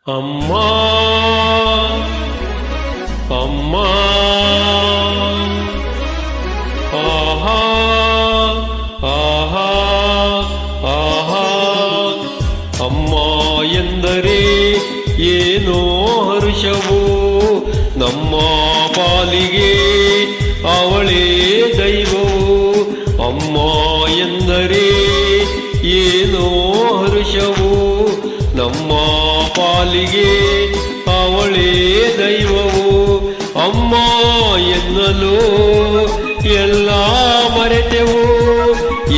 ಅಮ್ಮ ಅಮ್ಮ ಆಹಾ ಆಹಾ ಆಹಾ ಅಮ್ಮ ಎಂದರೆ ಏನೋ ಹರ್ಷವೋ ನಮ್ಮ ಪಾಲಿಗೆ ಅವಳೇ ದೈವವು ಅಮ್ಮ ಎಂದರೆ ಏನೋ ಹರ್ಷವೋ ನಮ್ಮ ಪಾಲಿಗೆ ಅವಳೇ ದೈವವು ಅಮ್ಮ ಎನ್ನಲು ಎಲ್ಲ ಮರೆತೆವು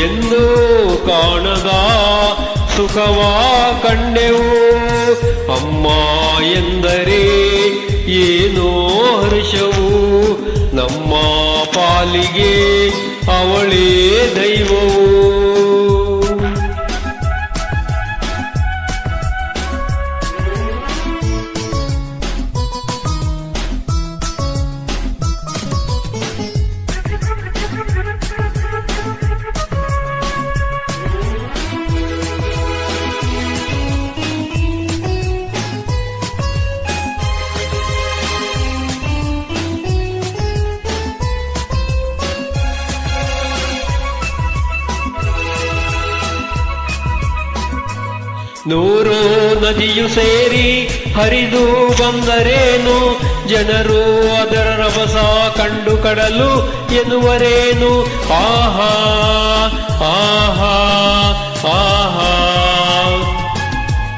ಎಂದು ಕಾಣದ ಸುಖವ ಕಂಡೆವು ಅಮ್ಮ ಎಂದರೆ ಏನೋ ಹರ್ಷವು ನಮ್ಮ ಪಾಲಿಗೆ ಅವಳೇ ದೈವವು ನೂರು ನದಿಯು ಸೇರಿ ಹರಿದು ಬಂದರೇನು ಜನರು ಅದರ ರಭಸ ಕಂಡು ಕಡಲು ಎನ್ನುವರೇನು ಆಹಾ ಆಹಾ ಆಹಾ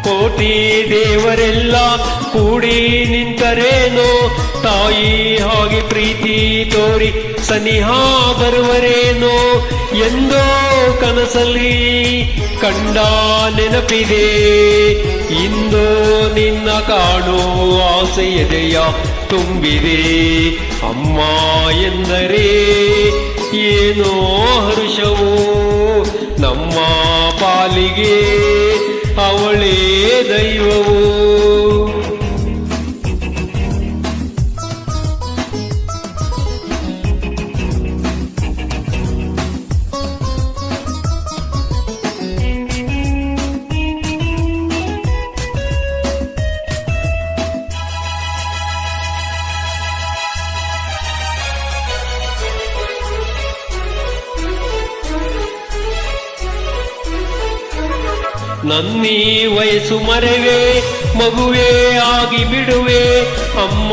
ಕೋಟಿ ದೇವರೆಲ್ಲ ಕೂಡಿ ನಿಂತರೇನು ತಾಯಿ ಹಾಗೆ ಪ್ರೀತಿ ತೋರಿ ಸನಿಹ ಬರುವರೇನೋ ಎಂದೋ ಕನಸಲ್ಲಿ ಕಂಡ ನೆನಪಿದೆ ಇಂದು ನಿನ್ನ ಕಾಣೋ ಆಸೆ ಎದೆಯ ತುಂಬಿದೆ ಅಮ್ಮ ಎಂದರೆ ಏನೋ ಹರ್ಷವೋ ನಮ್ಮ ಪಾಲಿಗೆ ಅವಳೇ ದೈವವು ನನ್ನೀ ವಯಸ್ಸು ಮರೆವೆ ಮಗುವೇ ಆಗಿ ಬಿಡುವೆ ಅಮ್ಮ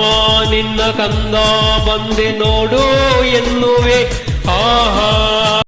ನಿನ್ನ ಕಂದ ಬಂದೆ ನೋಡು ಎನ್ನುವೆ ಆಹಾ